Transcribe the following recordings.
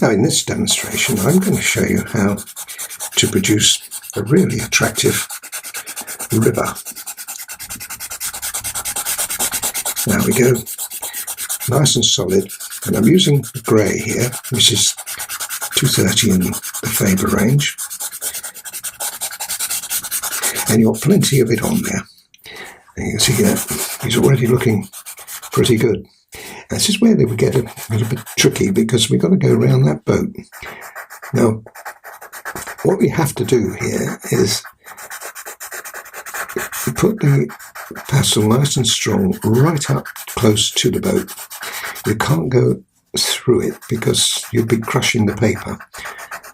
Now in this demonstration I'm going to show you how to produce a really attractive river. Now we go nice and solid, and I'm using the grey here, which is 230 in the Faber range, and you've got plenty of it on there. And you can see that he's already looking pretty good. And this is where they would get a little bit tricky, because we've got to go around that boat. Now, what we have to do here is put the pastel nice and strong right up close to the boat. You can't go through it because you'll be crushing the paper.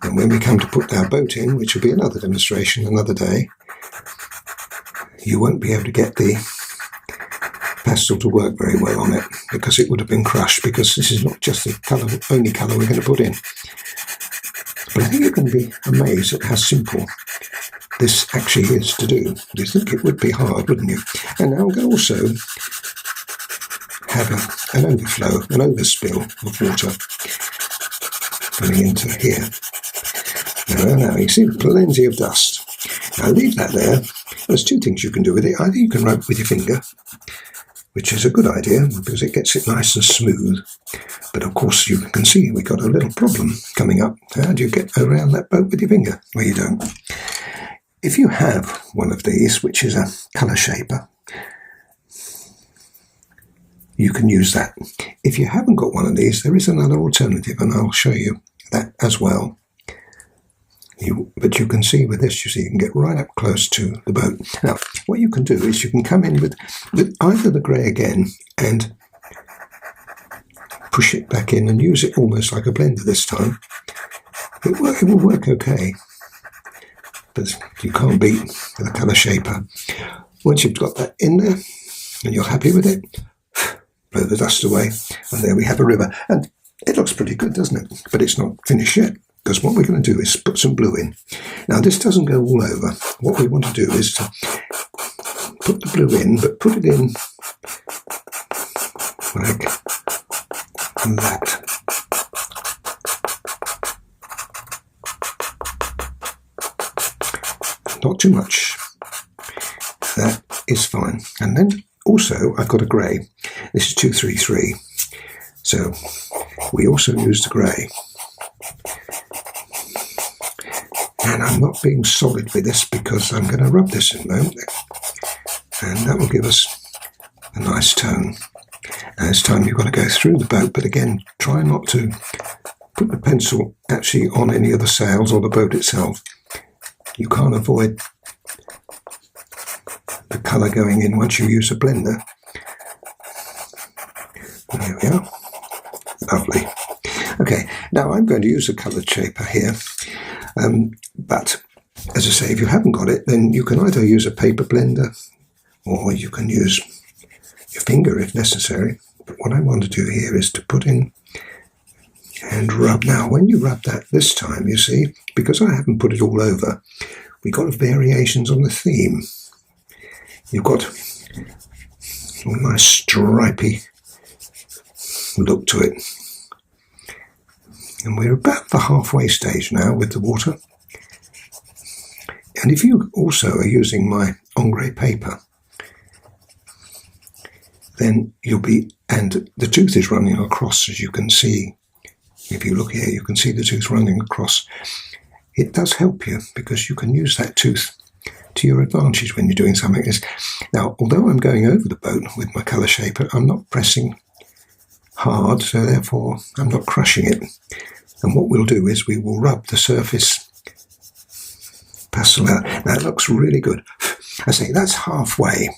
And when we come to put our boat in, which will be another demonstration another day, you won't be able to get the pastel to work very well on it, because it would have been crushed, because this is not just the only colour we're going to put in. But I think you're going to be amazed at how simple this actually is to do. You'd think it would be hard, wouldn't you? And now I'm going to also have an overflow, an overspill of water going into here. Now you see plenty of dust. Now leave that there. There's two things you can do with it. Either you can rub it with your finger, which is a good idea because it gets it nice and smooth. But of course you can see we've got a little problem coming up. How do you get around that boat with your finger? Well, you don't. If you have one of these, which is a colour shaper, you can use that. If you haven't got one of these, there is another alternative, and I'll show you that as well. But you can see with this, you see, you can get right up close to the boat. Now, what you can do is you can come in with either the grey again and push it back in and use it almost like a blender this time. It will work okay, but you can't beat the colour shaper. Once you've got that in there and you're happy with it, blow the dust away, and there we have a river. And it looks pretty good, doesn't it? But it's not finished yet, because what we're going to do is put some blue in. Now, this doesn't go all over. What we want to do is to put the blue in, but put it in like that. Not too much. That is fine. And then also I've got a grey. This is 233. So we also use the grey. And I'm not being solid with this because I'm going to rub this in a moment. And that will give us a nice tone. Now this time you've got to go through the boat, but again, try not to put the pencil actually on any of the sails or the boat itself. You can't avoid the colour going in once you use a blender. There we are. Lovely. Okay, now I'm going to use a coloured shaper here. But, as I say, if you haven't got it, then you can either use a paper blender or you can use your finger if necessary. But what I want to do here is to put in and rub. Now, when you rub that this time, you see, because I haven't put it all over, we've got variations on the theme. You've got a nice stripy look to it. And we're about the halfway stage now with the water. And if you also are using my Ochre paper, then you'll be, and the tooth is running across, as you can see. If you look here, you can see the tooth running across. It does help you because you can use that tooth to your advantage when you're doing something like this. Now, although I'm going over the boat with my colour shaper, I'm not pressing hard, so therefore I'm not crushing it. And what we'll do is we will rub the surface pastel out. Now it looks really good. I say that's halfway.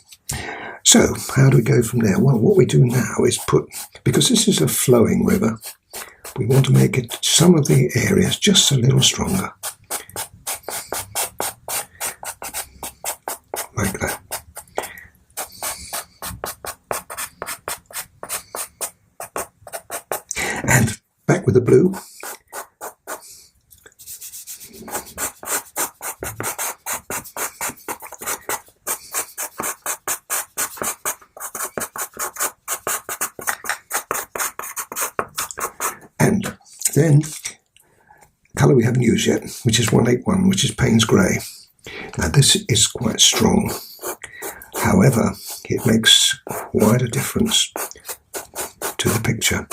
So how do we go from there? Well, what we do now is put, because this is a flowing river, we want to make it some of the areas just a little stronger. Like that. And back with the blue. And then colour we haven't used yet, which is 181, which is Payne's Grey. Now this is quite strong. However, it makes quite a difference to the picture.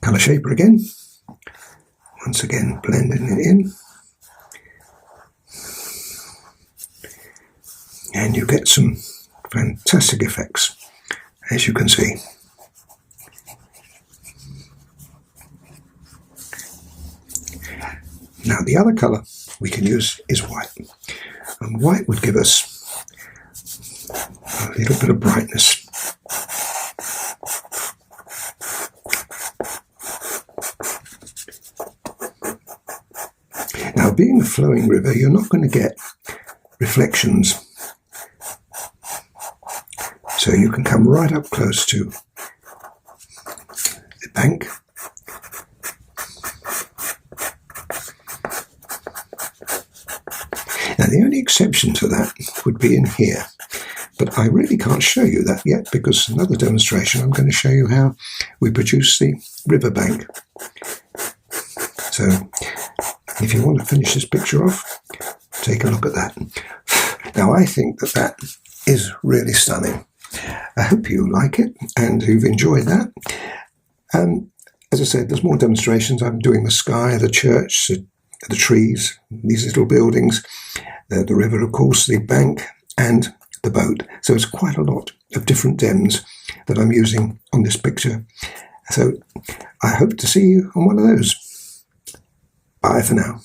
Colour shaper again. Once again, blending it in. And you get some fantastic effects, as you can see. Now the other colour we can use is white. And white would give us a little bit of brightness. Now, being a flowing river, you're not going to get reflections. So you can come right up close to the bank. Now, the only exception to that would be in here. But I really can't show you that yet, because another demonstration, I'm going to show you how we produce the riverbank. So, if you want to finish this picture off, take a look at that. Now, I think that that is really stunning. I hope you like it and you've enjoyed that. As I said, there's more demonstrations. I'm doing the sky, the church, the trees, these little buildings, the river, of course, the bank, and the boat. So it's quite a lot of different dems that I'm using on this picture. So I hope to see you on one of those. Bye for now.